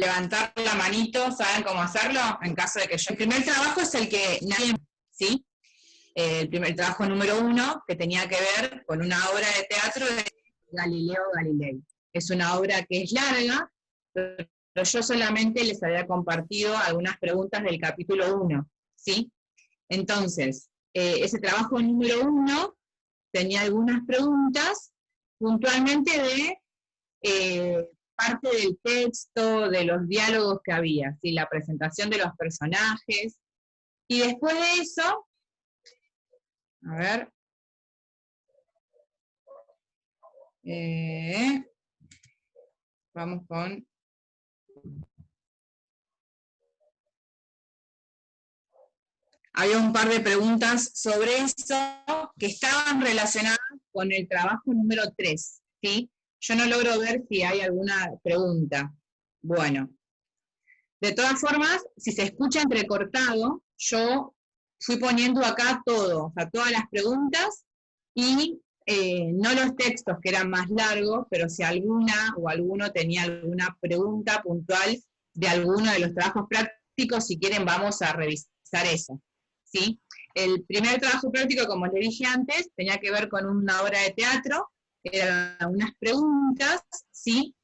levantar la manito, ¿saben cómo hacerlo? En caso de que yo... El primer trabajo es el que nadie... ¿Sí? El primer trabajo número 1, que tenía que ver con una obra de teatro de Galileo Galilei. Es una obra que es larga, pero yo solamente les había compartido algunas preguntas del capítulo 1, ¿sí? Entonces, ese trabajo número 1 tenía algunas preguntas puntualmente de parte del texto, de los diálogos que había, ¿sí? La presentación de los personajes, y después de eso, a ver, vamos con... Había un par de preguntas sobre eso que estaban relacionadas con el trabajo número 3, ¿sí? Yo no logro ver si hay alguna pregunta. Bueno, de todas formas, si se escucha entrecortado, yo fui poniendo acá todo, o sea, todas las preguntas y no los textos que eran más largos, pero si alguna o alguno tenía alguna pregunta puntual de alguno de los trabajos prácticos, si quieren vamos a revisar eso, ¿sí? El primer trabajo práctico, como les dije antes, tenía que ver con una obra de teatro, eran unas preguntas, ¿sí?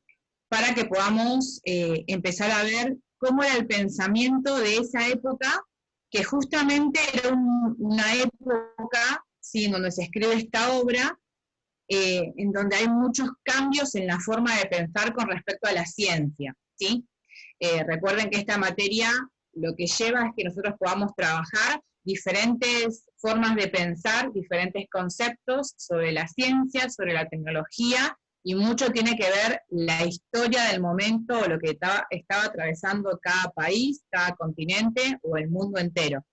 Para que podamos empezar a ver cómo era el pensamiento de esa época, que justamente era una época, ¿sí?, en donde se escribe esta obra, en donde hay muchos cambios en la forma de pensar con respecto a la ciencia, ¿sí? Recuerden que esta materia lo que lleva es que nosotros podamos trabajar diferentes formas de pensar, diferentes conceptos sobre la ciencia, sobre la tecnología, y mucho tiene que ver la historia del momento o lo que estaba atravesando cada país, cada continente o el mundo entero.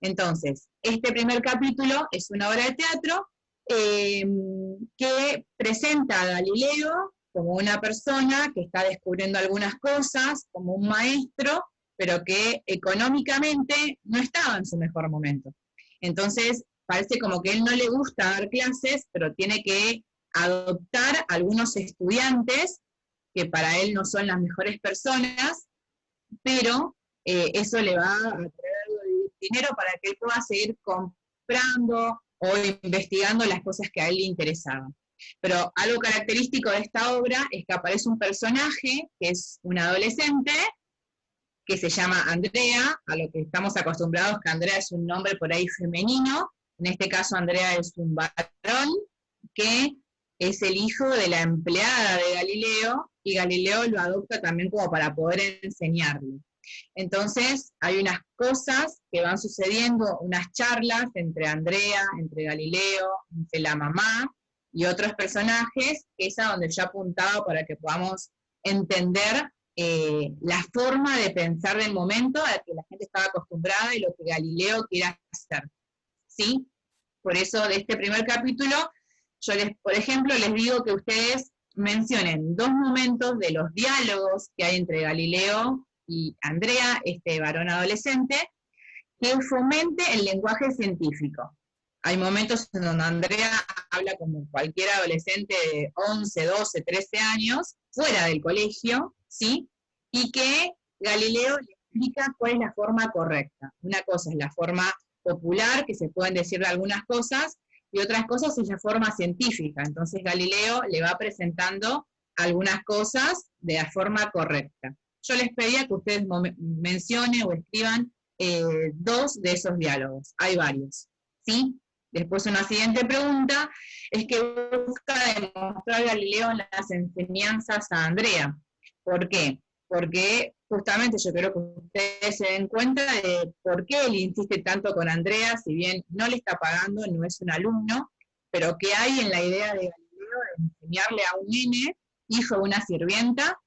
Entonces, este primer capítulo es una obra de teatro que presenta a Galileo como una persona que está descubriendo algunas cosas, como un maestro, pero que económicamente no estaba en su mejor momento. Entonces, parece como que a él no le gusta dar clases, pero tiene que adoptar a algunos estudiantes que para él no son las mejores personas, pero eso le va a traer algo de dinero para que él pueda seguir comprando o investigando las cosas que a él le interesaban. Pero algo característico de esta obra es que aparece un personaje que es una adolescente que se llama Andrea, a lo que estamos acostumbrados que Andrea es un nombre por ahí femenino, en este caso Andrea es un varón que es el hijo de la empleada de Galileo, y Galileo lo adopta también como para poder enseñarle. Entonces hay unas cosas que van sucediendo, unas charlas entre Andrea, entre Galileo, entre la mamá y otros personajes, que es a donde yo apuntaba para que podamos entender la forma de pensar del momento a la que la gente estaba acostumbrada y lo que Galileo quiere hacer, ¿sí? Por eso de este primer capítulo, yo por ejemplo, les digo que ustedes mencionen 2 momentos de los diálogos que hay entre Galileo y Andrea, este varón adolescente, que fomente el lenguaje científico. Hay momentos en donde Andrea habla como cualquier adolescente de 11, 12, 13 años, fuera del colegio, ¿sí? Y que Galileo le explica cuál es la forma correcta. Una cosa es la forma popular, que se pueden decir de algunas cosas, y otras cosas es la forma científica. Entonces Galileo le va presentando algunas cosas de la forma correcta. Yo les pedía que ustedes mencionen o escriban 2 de esos diálogos. Hay varios, ¿sí? Después una siguiente pregunta es que busca demostrar Galileo las enseñanzas a Andrea. ¿Por qué? Porque justamente yo creo que ustedes se den cuenta de por qué él insiste tanto con Andrea, si bien no le está pagando, no es un alumno, pero qué hay en la idea de Galileo de enseñarle a un nene, hijo de una sirvienta,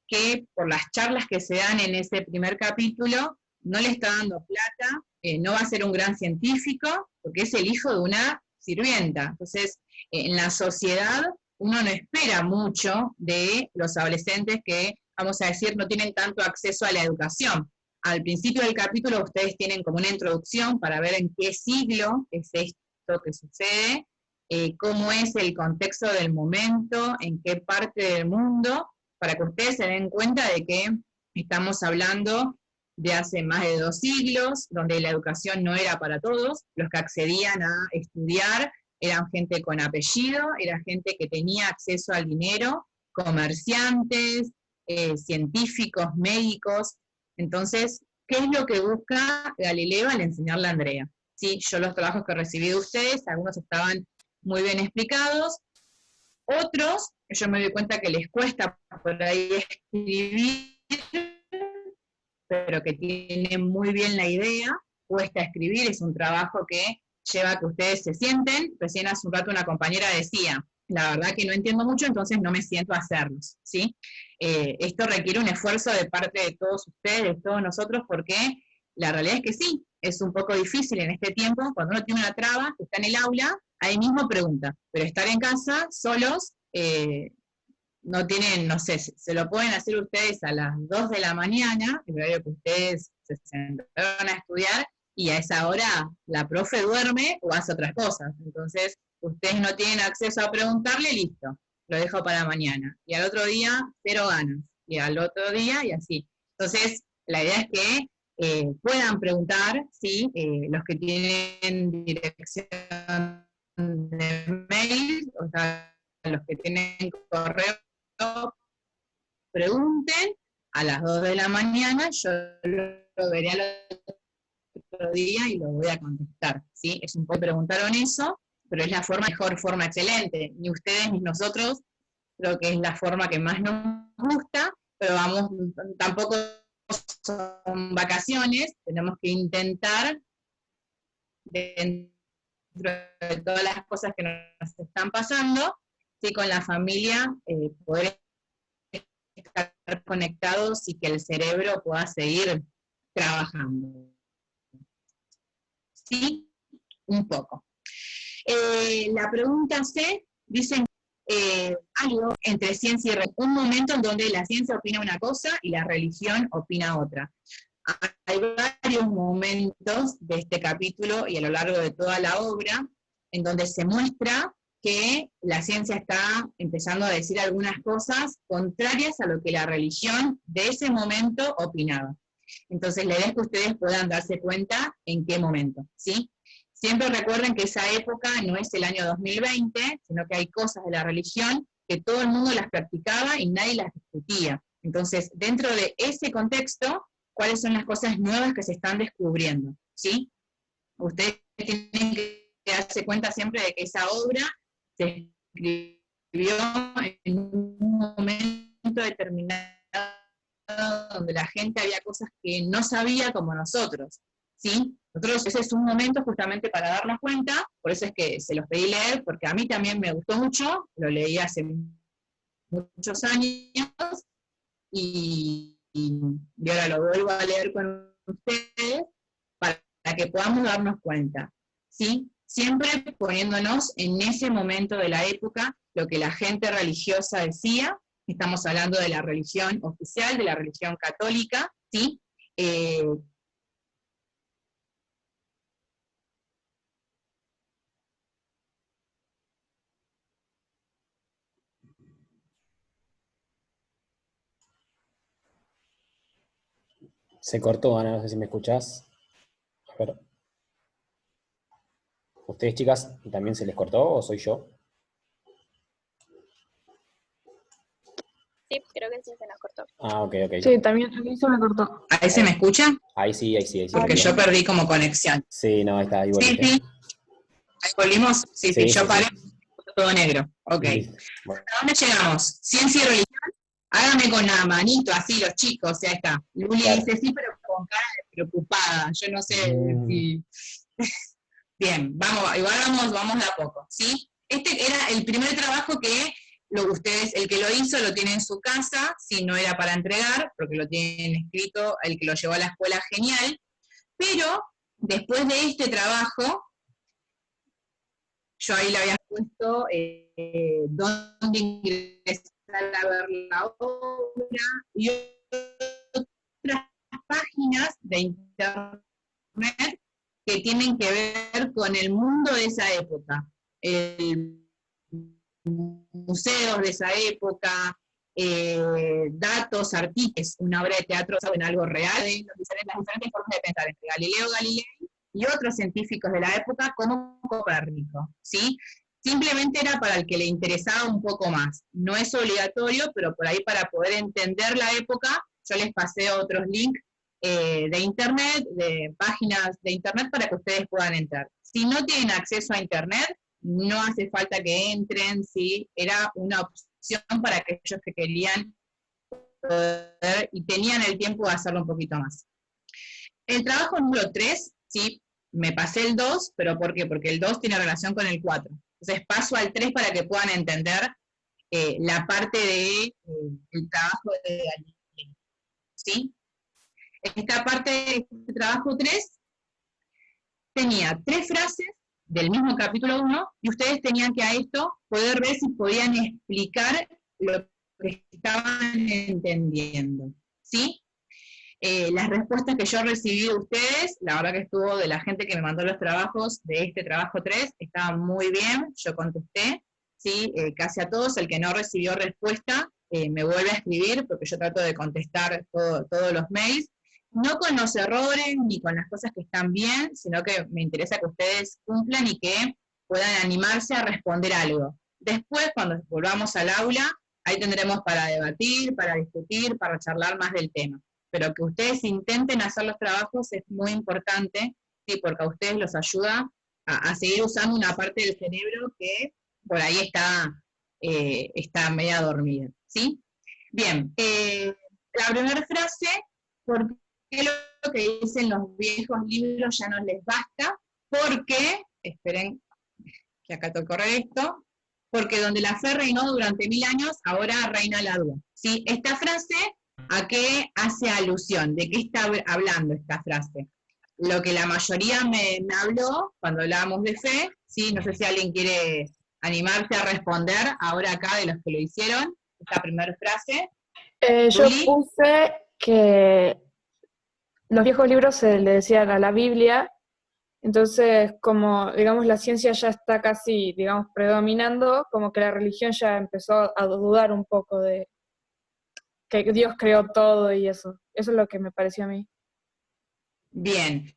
que por las charlas que se dan en ese primer capítulo, no le está dando plata, no va a ser un gran científico, porque es el hijo de una sirvienta. Entonces, en la sociedad uno no espera mucho de los adolescentes que, vamos a decir, no tienen tanto acceso a la educación. Al principio del capítulo ustedes tienen como una introducción para ver en qué siglo es esto que sucede, cómo es el contexto del momento, en qué parte del mundo, para que ustedes se den cuenta de que Estamos hablando de hace más de 2 siglos, donde la educación no era para todos, los que accedían a estudiar eran gente con apellido, era gente que tenía acceso al dinero, comerciantes, científicos, médicos. Entonces, ¿qué es lo que busca Galileo al enseñarle a Andrea? ¿Sí? Yo los trabajos que recibí de ustedes, algunos estaban muy bien explicados, otros, yo me doy cuenta que les cuesta por ahí escribir, pero que tienen muy bien la idea, cuesta escribir, es un trabajo que lleva a que ustedes se sienten. Recién hace un rato una compañera decía, la verdad que no entiendo mucho, entonces no me siento a hacerlos, ¿sí? Esto requiere un esfuerzo de parte de todos ustedes, de todos nosotros, porque la realidad es que sí, es un poco difícil en este tiempo, cuando uno tiene una traba, que está en el aula, ahí mismo pregunta, pero estar en casa, solos, no tienen, no sé, se lo pueden hacer ustedes a las 2 de la mañana, el horario que ustedes se sentaron a estudiar, y a esa hora la profe duerme o hace otras cosas. Entonces, ustedes no tienen acceso a preguntarle, listo, lo dejo para mañana. Y al otro día, 0 ganas. Y al otro día, y así. Entonces, la idea es que puedan preguntar, ¿sí? Los que tienen dirección de mail, o sea, los que tienen correo, pregunten a las 2 de la mañana, yo lo veré al otro día y lo voy a contestar, ¿sí? Es un poco preguntaron eso, pero es la mejor forma excelente. Ni ustedes ni nosotros creo que es la forma que más nos gusta, pero vamos, tampoco son vacaciones, tenemos que intentar, dentro de todas las cosas que nos están pasando, ¿sí? Con la familia, poder estar conectados y que el cerebro pueda seguir trabajando. ¿Sí? Un poco. La pregunta C, dicen algo entre ciencia y religión, un momento en donde la ciencia opina una cosa y la religión opina otra. Hay varios momentos de este capítulo y a lo largo de toda la obra en donde se muestra que la ciencia está empezando a decir algunas cosas contrarias a lo que la religión de ese momento opinaba. Entonces la idea es que ustedes puedan darse cuenta en qué momento, ¿sí? Siempre recuerden que esa época no es el año 2020, sino que hay cosas de la religión que todo el mundo las practicaba y nadie las discutía. Entonces, dentro de ese contexto, ¿cuáles son las cosas nuevas que se están descubriendo? ¿Sí? Ustedes tienen que darse cuenta siempre de que esa obra se escribió en un momento determinado donde la gente había cosas que no sabía como nosotros, ¿sí? Nosotros, ese es un momento justamente para darnos cuenta, por eso es que se los pedí leer, porque a mí también me gustó mucho, lo leí hace muchos años, y ahora lo vuelvo a leer con ustedes, para que podamos darnos cuenta, ¿sí? Siempre poniéndonos en ese momento de la época, lo que la gente religiosa decía. Estamos hablando de la religión oficial, de la religión católica, ¿sí? Se cortó, Ana, no sé si me escuchás. A ver. ¿Ustedes, chicas, también se les cortó o soy yo? Sí, creo que sí se nos cortó. Ah, ok, ok. Sí, también a mí se me cortó. ¿Ahí se me escucha? Ahí sí, ahí sí, ahí sí. Porque yo perdí como conexión. Sí, no, ahí está, ahí Sí, volviste. sí. ¿Ahí volvimos? Sí, Sí, yo sí, paré, sí. todo negro. Ok. Listo. Bueno, ¿A dónde llegamos? Ciencia y religión. Hágame con la manito, así los chicos, ya está. Luli claro. dice sí, pero con cara de preocupada. Yo no sé si... Bien, vamos, igual vamos de a poco, ¿sí? Este era el primer trabajo que ustedes, el que lo hizo lo tiene en su casa, si no era para entregar, porque lo tienen escrito, el que lo llevó a la escuela, genial, pero después de este trabajo, yo ahí le había puesto dónde ingresar a ver la obra y otras páginas de internet que tienen que ver con el mundo de esa época, museos de esa época, datos, artículos, una obra de teatro basada en algo real, las diferentes formas de pensar entre Galileo Galilei y otros científicos de la época como Copérnico, ¿sí? Simplemente era para el que le interesaba un poco más. No es obligatorio, pero por ahí para poder entender la época, yo les pasé otros links de internet, de páginas de internet para que ustedes puedan entrar. Si no tienen acceso a internet, no hace falta que entren, ¿sí? Era una opción para aquellos que querían poder y tenían el tiempo de hacerlo un poquito más. El trabajo número 3, ¿sí? Me pasé el 2, pero ¿por qué? Porque el 2 tiene relación con el 4. Entonces paso al 3 para que puedan entender la parte del trabajo de Galileo, ¿sí? Esta parte de este trabajo 3 tenía 3 frases del mismo capítulo 1 y ustedes tenían que a esto poder ver si podían explicar lo que estaban entendiendo, ¿sí? Las respuestas que yo recibí de ustedes, la verdad que estuvo de la gente que me mandó los trabajos de este trabajo 3, estaban muy bien, yo contesté, ¿sí? Casi a todos. El que no recibió respuesta me vuelve a escribir, porque yo trato de contestar todos los mails, no con los errores ni con las cosas que están bien, sino que me interesa que ustedes cumplan y que puedan animarse a responder algo. Después, cuando volvamos al aula, ahí tendremos para debatir, para discutir, para charlar más del tema. Pero que ustedes intenten hacer los trabajos es muy importante, ¿sí? Porque a ustedes los ayuda a seguir usando una parte del cerebro que por ahí está media dormida, ¿sí? Bien, la primera frase, ¿por qué lo que dicen los viejos libros ya no les basta? Porque, esperen que acá tengo que correr esto, porque donde la fe reinó durante 1000 años, ahora reina la duda, ¿sí? Esta frase, ¿a qué hace alusión? ¿De qué está hablando esta frase? Lo que la mayoría me habló cuando hablábamos de fe, ¿sí? No sé si alguien quiere animarse a responder ahora acá de los que lo hicieron, esta primera frase. Yo puse que los viejos libros se le decían a la Biblia, entonces como, digamos, la ciencia ya está casi, digamos, predominando, como que la religión ya empezó a dudar un poco de que Dios creó todo y eso. Eso es lo que me pareció a mí. Bien,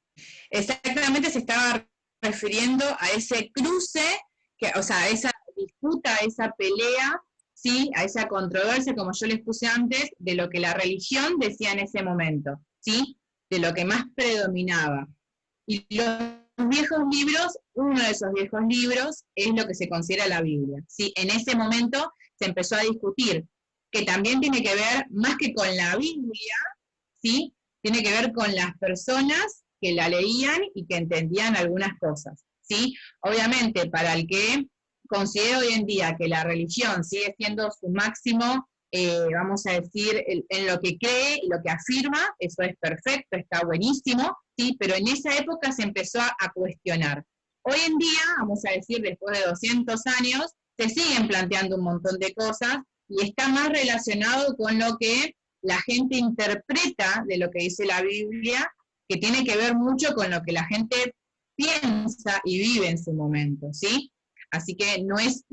exactamente se estaba refiriendo a ese cruce, o sea, a esa disputa, a esa pelea, ¿sí? A esa controversia, como yo les puse antes, de lo que la religión decía en ese momento, ¿sí? De lo que más predominaba. Y los viejos libros, uno de esos viejos libros es lo que se considera la Biblia, ¿sí? En ese momento se empezó a discutir, que también tiene que ver, más que con la Biblia, ¿sí? Tiene que ver con las personas que la leían y que entendían algunas cosas, ¿sí? Obviamente, para el que considera hoy en día que la religión sigue siendo su máximo, vamos a decir, en lo que cree y lo que afirma, eso es perfecto, está buenísimo, ¿sí? Pero en esa época se empezó a cuestionar. Hoy en día, vamos a decir, después de 200 años, se siguen planteando un montón de cosas y está más relacionado con lo que la gente interpreta de lo que dice la Biblia, que tiene que ver mucho con lo que la gente piensa y vive en su momento, ¿sí? Así que no es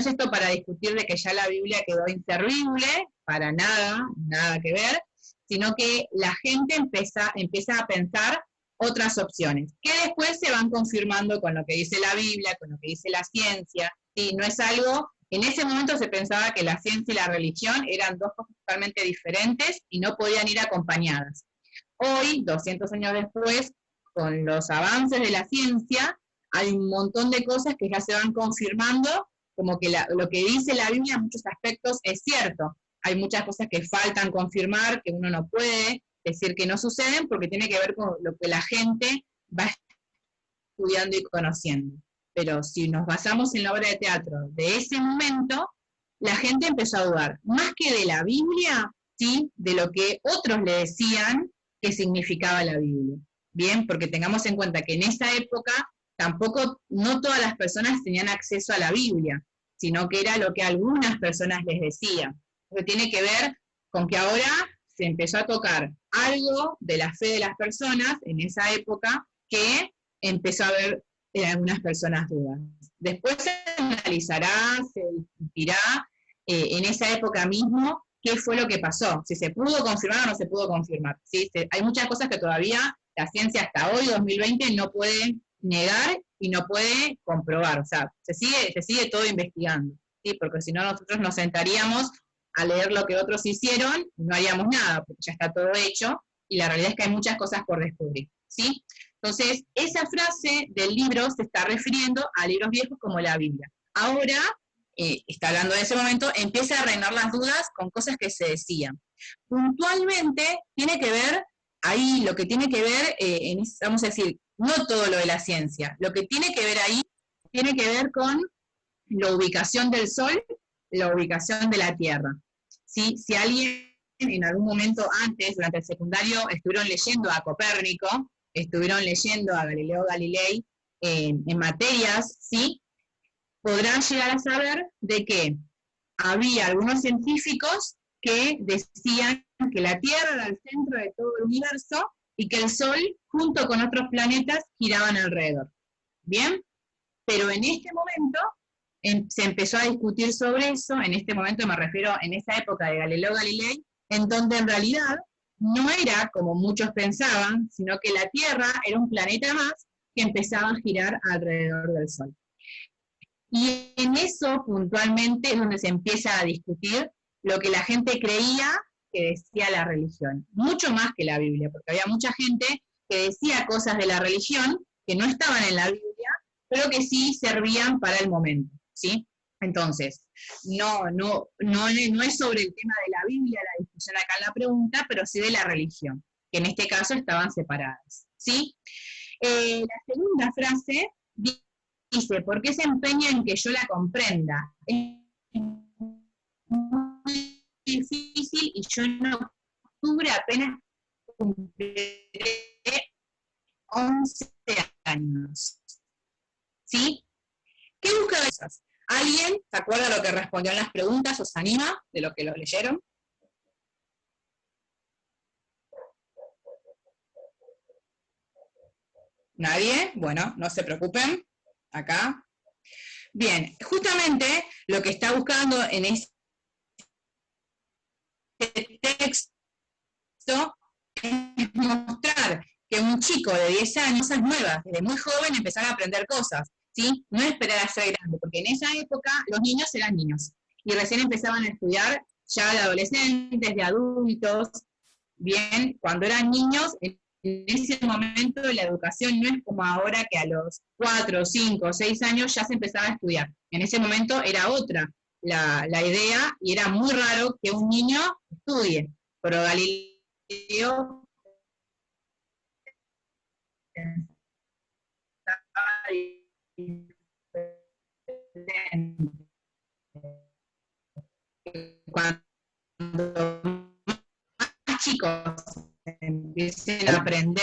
esto para discutir de que ya la Biblia quedó inservible, para nada, nada que ver, sino que la gente empieza a pensar otras opciones, que después se van confirmando con lo que dice la Biblia, con lo que dice la ciencia, ¿sí? No es algo. En ese momento se pensaba que la ciencia y la religión eran dos cosas totalmente diferentes y no podían ir acompañadas. Hoy, 200 años después, con los avances de la ciencia, hay un montón de cosas que ya se van confirmando, como que lo que dice la Biblia en muchos aspectos es cierto. Hay muchas cosas que faltan confirmar, que uno no puede decir que no suceden, porque tiene que ver con lo que la gente va estudiando y conociendo. Pero si nos basamos en la obra de teatro de ese momento, la gente empezó a dudar, más que de la Biblia, ¿sí? De lo que otros le decían que significaba la Biblia. Bien, porque tengamos en cuenta que en esa época tampoco, no todas las personas tenían acceso a la Biblia, sino que era lo que algunas personas les decían. Eso tiene que ver con que ahora se empezó a tocar algo de la fe de las personas en esa época que empezó a haber en algunas personas dudas. Después se analizará, se discutirá, en esa época mismo qué fue lo que pasó, si se pudo confirmar o no se pudo confirmar. ¿Sí? Hay muchas cosas que todavía la ciencia hasta hoy, 2020, no puede negar y no puede comprobar. O sea, se sigue todo investigando, ¿sí? Porque si no nosotros nos sentaríamos a leer lo que otros hicieron y no haríamos nada, porque ya está todo hecho, y la realidad es que hay muchas cosas por descubrir, ¿sí? Entonces, esa frase del libro se está refiriendo a libros viejos como la Biblia. Ahora, está hablando de ese momento, empieza a reinar las dudas con cosas que se decían. Puntualmente, tiene que ver, ahí lo que tiene que ver, vamos a decir, no todo lo de la ciencia, lo que tiene que ver ahí, tiene que ver con la ubicación del Sol, la ubicación de la Tierra. ¿Sí? Si alguien en algún momento antes, durante el secundario, estuvieron leyendo a Copérnico, estuvieron leyendo a Galileo Galilei en materias, ¿sí? Podrán llegar a saber de que había algunos científicos que decían que la Tierra era el centro de todo el universo y que el Sol, junto con otros planetas, giraban alrededor. ¿Bien? Pero en este momento se empezó a discutir sobre eso, en este momento me refiero en esa época de Galileo Galilei, en donde en realidad no era como muchos pensaban, sino que la Tierra era un planeta más que empezaba a girar alrededor del Sol. Y en eso puntualmente es donde se empieza a discutir lo que la gente creía que decía la religión, mucho más que la Biblia, porque había mucha gente que decía cosas de la religión que no estaban en la Biblia, pero que sí servían para el momento, ¿sí? Entonces, no es sobre el tema de la Biblia la discusión acá en la pregunta, pero sí de la religión, que en este caso estaban separadas, ¿sí? La segunda frase dice, ¿por qué se empeña en que yo la comprenda? Es muy difícil y yo en octubre apenas cumpliré 11 años. ¿Sí? ¿Qué busca de esas? ¿Alguien se acuerda lo que respondió en las preguntas? ¿Os anima de lo que lo leyeron? ¿Nadie? Bueno, no se preocupen. Acá. Bien, justamente lo que está buscando en este texto es mostrar que un chico de 10 años, cosas nuevas, desde muy joven empezar a aprender cosas, ¿sí? No esperar a ser grande, porque en esa época los niños eran niños y recién empezaban a estudiar ya de adolescentes, de adultos, bien, cuando eran niños, en ese momento la educación no es como ahora que a los 4, 5, 6 años ya se empezaba a estudiar. En ese momento era otra la idea y era muy raro que un niño estudie, pero Galileo cuando más chicos empiecen a aprender,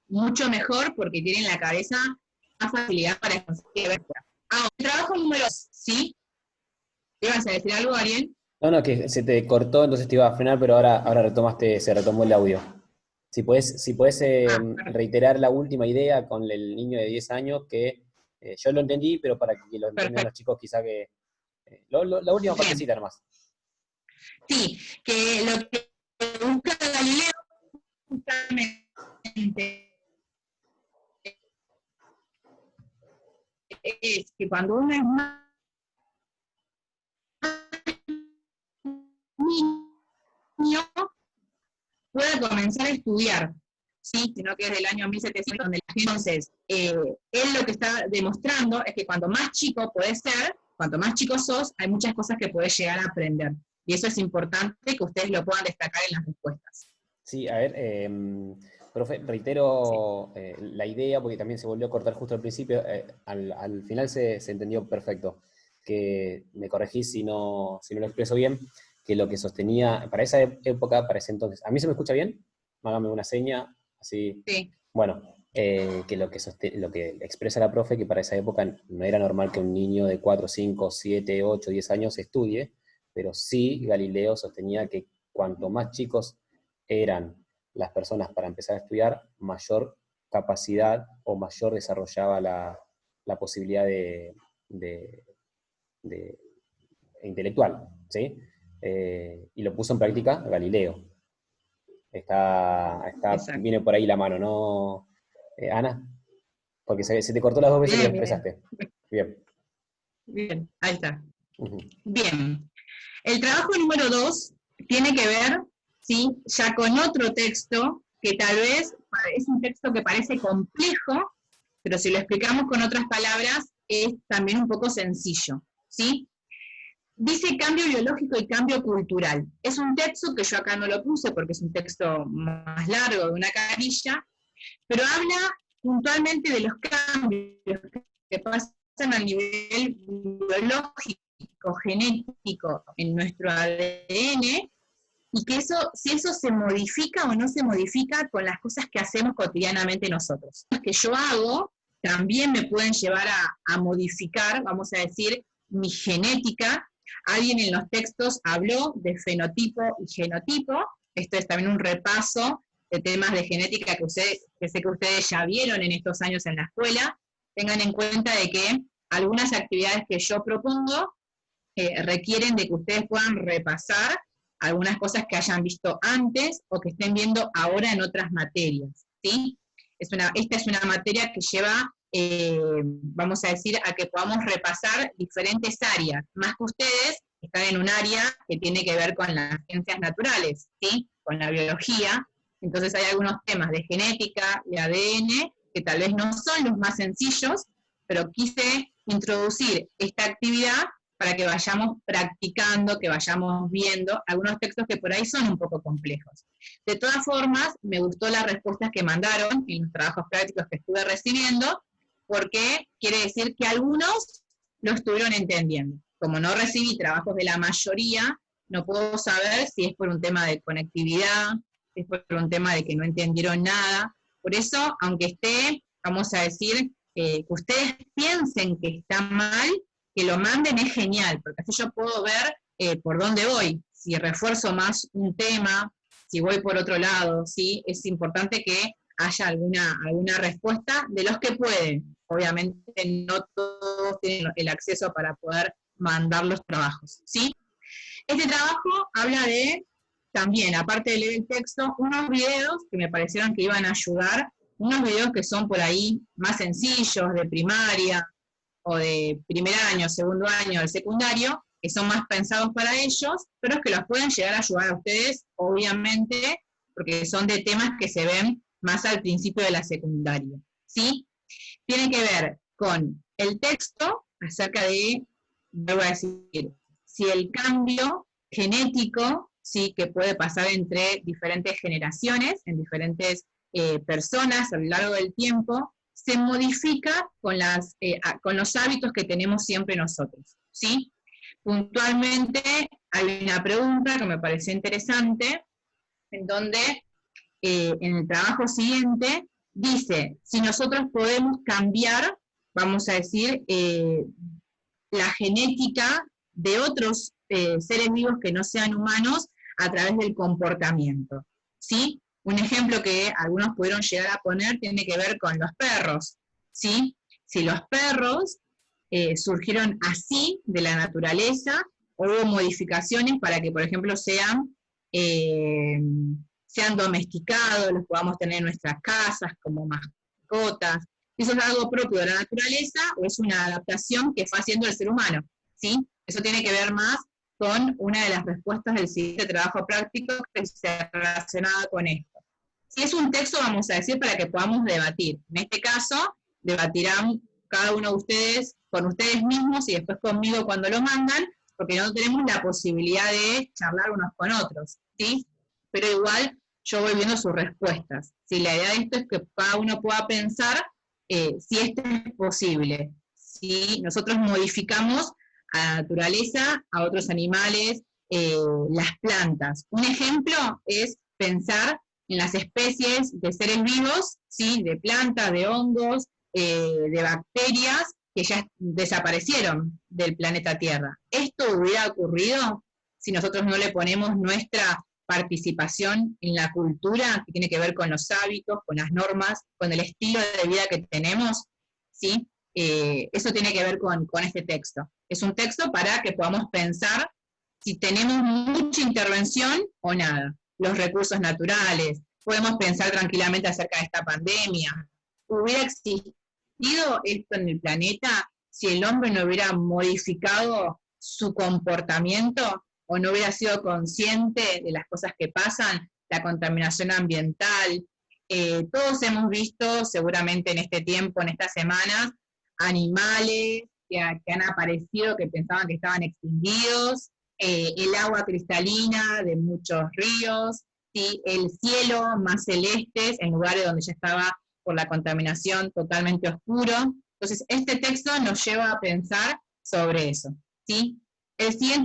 mucho mejor porque tienen la cabeza más facilidad para conseguir. El trabajo número 2, ¿sí? ¿Te ibas a decir algo, Ariel? No, que se te cortó, entonces te iba a frenar, pero ahora se retomó el audio. Si puedes reiterar la última idea con el niño de 10 años, que yo lo entendí, pero para que lo entiendan los chicos, quizá que... la última partecita nomás. Sí, que lo que busca Galileo justamente es que cuando uno es más niño pueda comenzar a estudiar, ¿sí? Sino que es del año 1700, donde la gente, entonces, él lo que está demostrando es que cuanto más chico podés ser, cuanto más chico sos, hay muchas cosas que podés llegar a aprender. Y eso es importante que ustedes lo puedan destacar en las respuestas. Sí, a ver, profe, reitero la idea, porque también se volvió a cortar justo al principio, al final se entendió perfecto, que me corregís si no lo expreso bien, que lo que sostenía, para esa época, para ese entonces, ¿a mí se me escucha bien? Hágame una seña, así. Sí. Bueno, que lo que expresa la profe, que para esa época no era normal que un niño de 4, 5, 7, 8, 10 años estudie, pero sí Galileo sostenía que cuanto más chicos eran las personas para empezar a estudiar, mayor capacidad o mayor desarrollaba la posibilidad de intelectual. ¿sí? Y lo puso en práctica Galileo. Viene por ahí la mano, ¿no, Ana? Porque se te cortó las dos veces que lo expresaste. Bien. Bien, ahí está. Uh-huh. Bien. El trabajo número 2 tiene que ver, ¿sí?, ya con otro texto, que tal vez es un texto que parece complejo, pero si lo explicamos con otras palabras, es también un poco sencillo, ¿sí? Dice cambio biológico y cambio cultural. Es un texto que yo acá no lo puse porque es un texto más largo, de una carilla, pero habla puntualmente de los cambios que pasan a nivel biológico, genético en nuestro ADN, y que eso, si eso se modifica o no se modifica con las cosas que hacemos cotidianamente nosotros. Las que yo hago también me pueden llevar a modificar, vamos a decir, mi genética. Alguien en los textos habló de fenotipo y genotipo. Esto es también un repaso de temas de genética que sé que ustedes ya vieron en estos años en la escuela. Tengan en cuenta de que algunas actividades que yo propongo requieren de que ustedes puedan repasar algunas cosas que hayan visto antes o que estén viendo ahora en otras materias, ¿sí? Esta es una materia que lleva, vamos a decir, a que podamos repasar diferentes áreas, más que ustedes están en un área que tiene que ver con las ciencias naturales, ¿sí?, con la biología. Entonces hay algunos temas de genética, de ADN, que tal vez no son los más sencillos, pero quise introducir esta actividad para que vayamos practicando, que vayamos viendo algunos textos que por ahí son un poco complejos. De todas formas, me gustó las respuestas que mandaron en los trabajos prácticos que estuve recibiendo, porque quiere decir que algunos lo estuvieron entendiendo. Como no recibí trabajos de la mayoría, no puedo saber si es por un tema de conectividad, si es por un tema de que no entendieron nada. Por eso, aunque esté, vamos a decir, que ustedes piensen que está mal, que lo manden es genial, porque así yo puedo ver por dónde voy, si refuerzo más un tema, si voy por otro lado, ¿sí? Es importante que haya alguna respuesta de los que pueden. Obviamente no todos tienen el acceso para poder mandar los trabajos, ¿sí? Este trabajo habla de, también, aparte de leer el texto, unos videos que me parecieron que iban a ayudar, unos videos que son por ahí más sencillos, de primaria, o de primer año, segundo año, del secundario, que son más pensados para ellos, pero es que los pueden llegar a ayudar a ustedes, obviamente, porque son de temas que se ven más al principio de la secundaria, ¿sí? Tiene que ver con el texto acerca de, vuelvo a decir, si el cambio genético, ¿sí?, que puede pasar entre diferentes generaciones, en diferentes personas a lo largo del tiempo, se modifica con los hábitos que tenemos siempre nosotros, ¿sí? Puntualmente hay una pregunta que me pareció interesante, en donde en el trabajo siguiente dice, si nosotros podemos cambiar, vamos a decir, la genética de otros seres vivos que no sean humanos a través del comportamiento, ¿sí? Un ejemplo que algunos pudieron llegar a poner tiene que ver con los perros, ¿sí? Si los perros surgieron así de la naturaleza, o hubo modificaciones para que, por ejemplo, sean domesticados, los podamos tener en nuestras casas como mascotas. ¿Eso es algo propio de la naturaleza o es una adaptación que fue haciendo el ser humano? ¿Sí? Eso tiene que ver más con una de las respuestas del siguiente trabajo práctico que se relacionaba con esto. Si es un texto, vamos a decir, para que podamos debatir. En este caso, debatirán cada uno de ustedes con ustedes mismos y después conmigo cuando lo mandan, porque no tenemos la posibilidad de charlar unos con otros, ¿sí? Pero igual yo voy viendo sus respuestas. ¿Sí? La idea de esto es que cada uno pueda pensar si esto es posible. Si nosotros modificamos a la naturaleza, a otros animales, las plantas. Un ejemplo es pensar en las especies de seres vivos, ¿sí?, de plantas, de hongos, de bacterias que ya desaparecieron del planeta Tierra. ¿Esto hubiera ocurrido si nosotros no le ponemos nuestra participación en la cultura, que tiene que ver con los hábitos, con las normas, con el estilo de vida que tenemos? ¿Sí? Eso tiene que ver con este texto. Es un texto para que podamos pensar si tenemos mucha intervención o nada. Los recursos naturales, podemos pensar tranquilamente acerca de esta pandemia. ¿Hubiera existido esto en el planeta si el hombre no hubiera modificado su comportamiento o no hubiera sido consciente de las cosas que pasan, la contaminación ambiental? Todos hemos visto seguramente en este tiempo, en estas semanas, animales que han aparecido que pensaban que estaban extinguidos, el agua cristalina de muchos ríos, ¿sí? El cielo más celeste en lugares donde ya estaba por la contaminación totalmente oscuro. Entonces, este texto nos lleva a pensar sobre eso, ¿sí? El siguiente